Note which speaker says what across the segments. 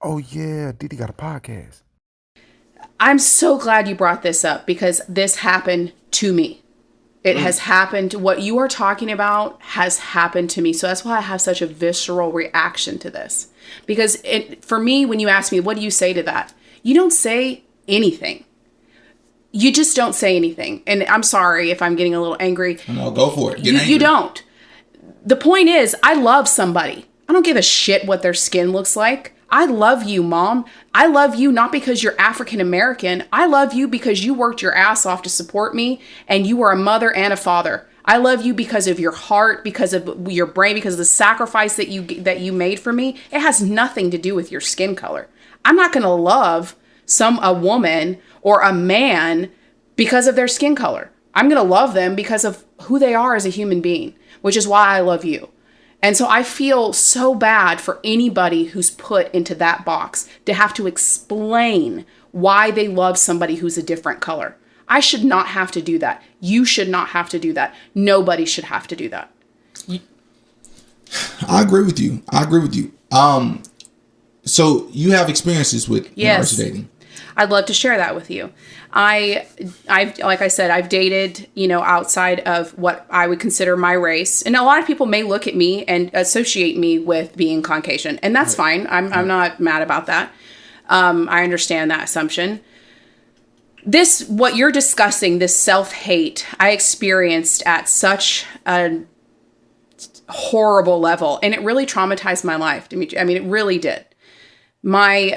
Speaker 1: Oh yeah, Diddy got a podcast.
Speaker 2: I'm so glad you brought this up because this happened to me. It has happened. What you are talking about has happened to me. So that's why I have such a visceral reaction to this. Because for me, when you ask me, what do you say to that? You don't say anything. You just don't say anything. And I'm sorry if I'm getting a little angry.
Speaker 3: No, go for it.
Speaker 2: You don't. The point is, I love somebody. I don't give a shit what their skin looks like. I love you, Mom. I love you not because you're African American. I love you because you worked your ass off to support me and you were a mother and a father. I love you because of your heart, because of your brain, because of the sacrifice that you made for me. It has nothing to do with your skin color. I'm not going to love a woman or a man because of their skin color. I'm going to love them because of who they are as a human being, which is why I love you. And so I feel so bad for anybody who's put into that box to have to explain why they love somebody who's a different color. I should not have to do that. You should not have to do that. Nobody should have to do that.
Speaker 3: I agree with you. So you have experiences with interracial dating.
Speaker 2: I'd love to share that with you. I've like I said, I've dated, outside of what I would consider my race. And a lot of people may look at me and associate me with being Caucasian. And that's fine. I'm not mad about that. I understand that assumption. What you're discussing, this self-hate, I experienced at such a horrible level. And it really traumatized my life, Dimitri. I mean, it really did. My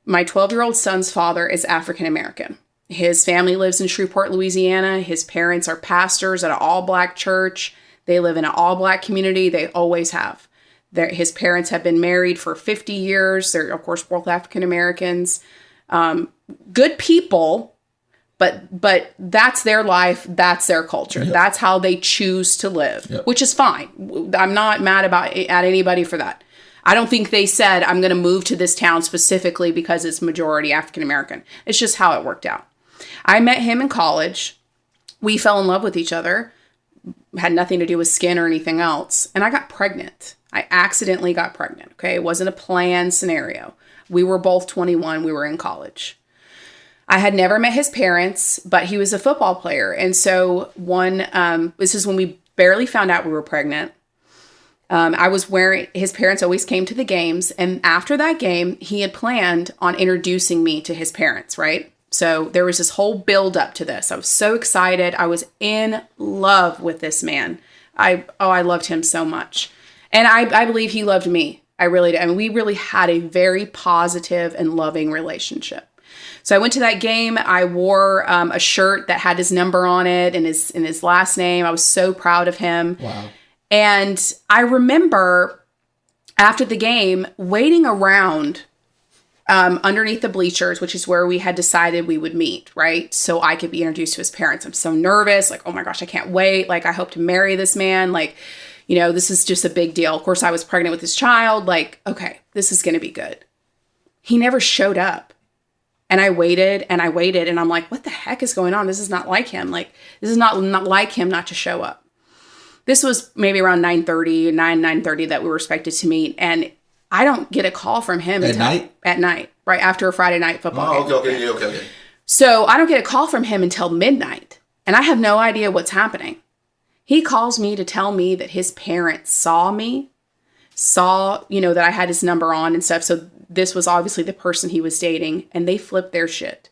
Speaker 2: 12-year-old son's father is African American. His family lives in Shreveport, Louisiana. His parents are pastors at an all-black church. They live in an all-black community. They always have. His parents have been married for 50 years. They're, of course, both African Americans. Good people, but that's their life. That's their culture. Yep. That's how they choose to live, which is fine. I'm not mad at anybody for that. I don't think they said, I'm going to move to this town specifically because it's majority African American. It's just how it worked out. I met him in college. We fell in love with each other. Had nothing to do with skin or anything else. And I got pregnant. I accidentally got pregnant. Okay. It wasn't a planned scenario. We were both 21. We were in college. I had never met his parents, but he was a football player. And so this is when we barely found out we were pregnant. His parents always came to the games. And after that game, he had planned on introducing me to his parents, right? So there was this whole build up to this. I was so excited. I was in love with this man. I loved him so much. And I believe he loved me. I really did. I mean, we really had a very positive and loving relationship. So I went to that game. I wore a shirt that had his number on it and his last name. I was so proud of him.
Speaker 3: Wow.
Speaker 2: And I remember after the game waiting around underneath the bleachers, which is where we had decided we would meet, right? So I could be introduced to his parents. I'm so nervous. Like, oh my gosh, I can't wait. Like, I hope to marry this man. Like, this is just a big deal. Of course, I was pregnant with his child. Like, okay, this is going to be good. He never showed up. And I waited and I waited. And I'm like, what the heck is going on? This is not like him. Like, this is not like him not to show up. This was maybe around 9:30 that we were expected to meet. And I don't get a call from him.
Speaker 3: At
Speaker 2: night, right after a Friday night football game.
Speaker 3: Okay.
Speaker 2: So I don't get a call from him until midnight. And I have no idea what's happening. He calls me to tell me that his parents saw that I had his number on and stuff. So this was obviously the person he was dating. And they flipped their shit.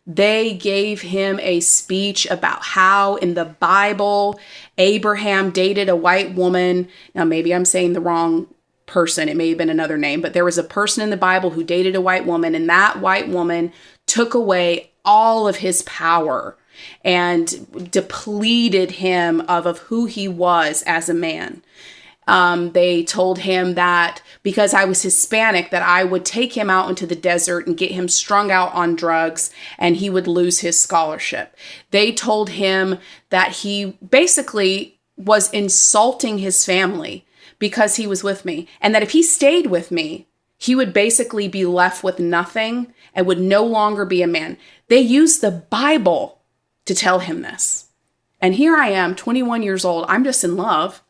Speaker 2: They gave him a speech about how in the Bible, Abraham dated a white woman. Now, maybe I'm saying the wrong person. It may have been another name, but there was a person in the Bible who dated a white woman, and that white woman took away all of his power and depleted him of who he was as a man. They told him that because I was Hispanic, that I would take him out into the desert and get him strung out on drugs and he would lose his scholarship. They told him that he basically was insulting his family because he was with me, and that if he stayed with me, he would basically be left with nothing and would no longer be a man. They used the Bible to tell him this. And here I am, 21 years old. I'm just in love.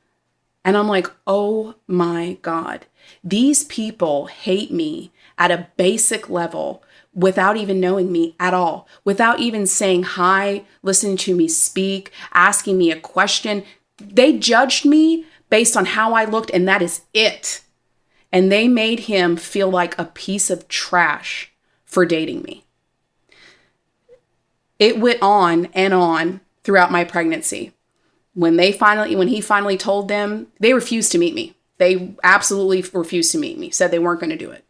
Speaker 2: And I'm like, oh my God, these people hate me at a basic level without even knowing me at all, without even saying hi, listening to me speak, asking me a question. They judged me based on how I looked, and that is it. And they made him feel like a piece of trash for dating me. It went on throughout my pregnancy. When he finally told them, they refused to meet me. They absolutely refused to meet me, said they weren't going to do it.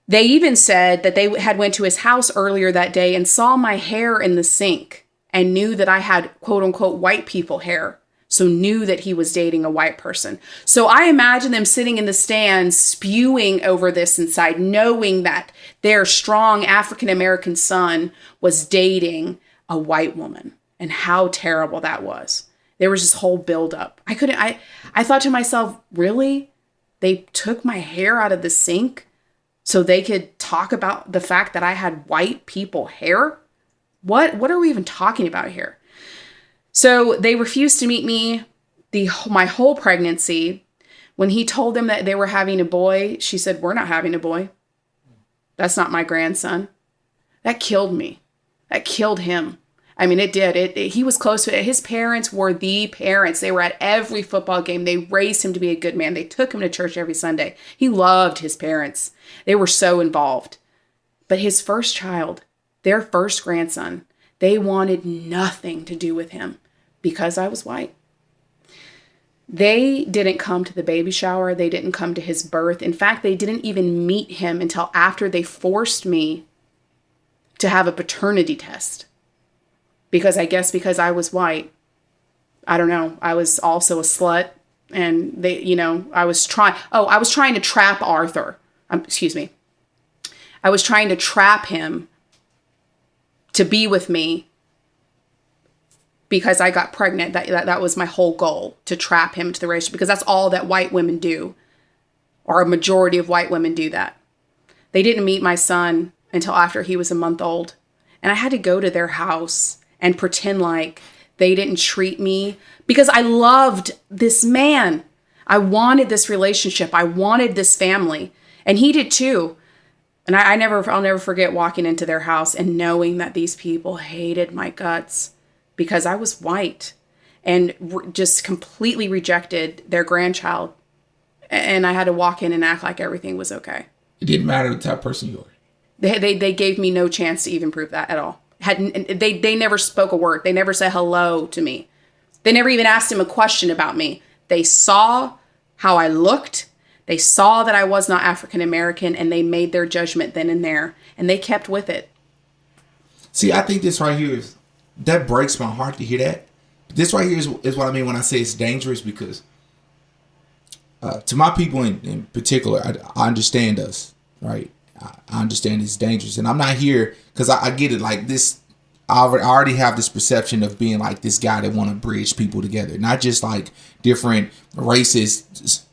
Speaker 2: They even said that they had went to his house earlier that day and saw my hair in the sink and knew that I had quote unquote white people hair. So knew that he was dating a white person. So I imagine them sitting in the stands spewing over this inside, knowing that their strong African-American son was dating a white woman, and how terrible that was. There was this whole buildup. I thought to myself, really? They took my hair out of the sink so they could talk about the fact that I had white people hair? What are we even talking about here? So they refused to meet me my whole pregnancy. When he told them that they were having a boy, she said, we're not having a boy. That's not my grandson. That killed me. That killed him. I mean, it did. He was close to it. His parents were the parents. They were at every football game. They raised him to be a good man. They took him to church every Sunday. He loved his parents. They were so involved. But his first child, their first grandson, they wanted nothing to do with him because I was white. They didn't come to the baby shower. They didn't come to his birth. In fact, they didn't even meet him until after they forced me to have a paternity test. Because because I was white, I don't know, I was also a slut. And I was trying to trap Arthur. Excuse me. I was trying to trap him to be with me because I got pregnant. That was my whole goal, to trap him to the relationship, because that's all that white women do, or a majority of white women do that. They didn't meet my son until after he was a month old. And I had to go to their house and pretend like they didn't treat me, because I loved this man. I wanted this relationship. I wanted this family. And he did too. And I'll never forget walking into their house and knowing that these people hated my guts because I was white, and just completely rejected their grandchild. And I had to walk in and act like everything was okay.
Speaker 3: It didn't matter the type of person you were.
Speaker 2: They gave me no chance to even prove that at all. They never spoke a word. They never said hello to me. They never even asked him a question about me. They saw how I looked. They saw that I was not African American, and they made their judgment then and there, and they kept with it.
Speaker 3: See, I think this right here that breaks my heart to hear that. This right here is what I mean when I say it's dangerous, because to my people in particular, I understand us, right? I understand it's dangerous, and I'm not here because I get it. Like this, I already have this perception of being like this guy that want to bridge people together, not just like different races,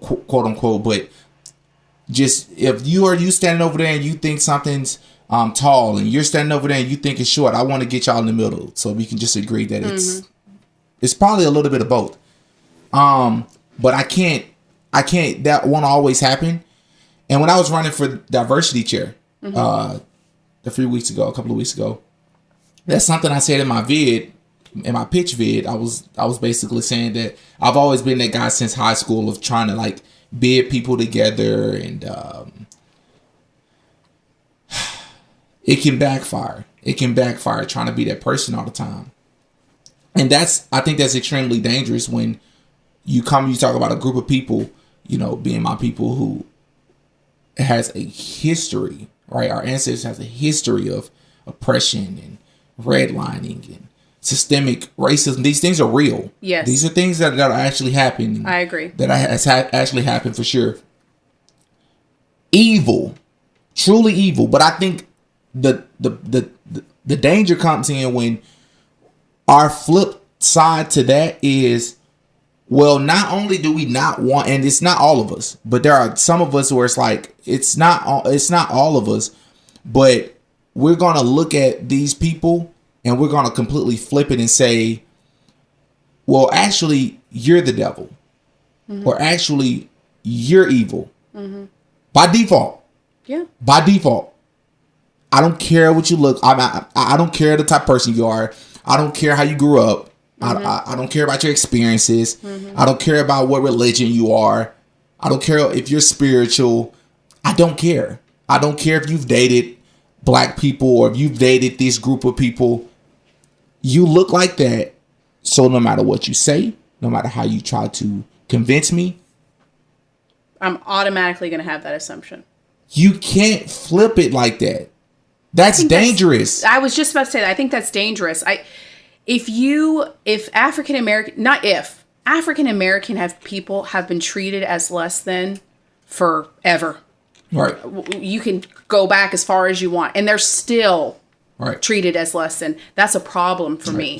Speaker 3: quote unquote, but just if you standing over there and you think something's tall, and you're standing over there and you think it's short, I want to get y'all in the middle so we can just agree that it's probably a little bit of both. But I can't. That won't always happen. And when I was running for diversity chair a couple of weeks ago, that's something I said in my pitch vid. I was basically saying that I've always been that guy since high school of trying to like bid people together, and it can backfire. It can backfire trying to be that person all the time. And I think that's extremely dangerous when you talk about a group of people, being my people, who has a history, right? Our ancestors has a history of oppression and redlining and systemic racism. These things are real. Yes. These are things that are actually happening.
Speaker 2: I agree.
Speaker 3: That has actually happened for sure. Evil. Truly evil. But I think the danger comes in when our flip side to that is, well, not only do we not want, and it's not all of us, but there are some of us where it's like, it's not all of us, but we're going to look at these people and we're going to completely flip it and say, well, actually, you're the devil. or actually you're evil by default.
Speaker 2: Yeah.
Speaker 3: By default. I don't care what you look. I don't care the type of person you are. I don't care how you grew up. I don't care about your experiences. I don't care about what religion you are. I don't care if you're spiritual. I don't care. I don't care if you've dated black people or if you've dated this group of people. You look like that. So no matter what you say, no matter how you try to convince me,
Speaker 2: I'm automatically going to have that assumption.
Speaker 3: you can't flip it like that. That's dangerous.
Speaker 2: I was just about to say that. I think that's dangerous. If African American, not if, African American people have been treated as less than forever.
Speaker 3: Right.
Speaker 2: You can go back as far as you want, and they're still
Speaker 3: Right.
Speaker 2: treated as less than. That's a problem for me.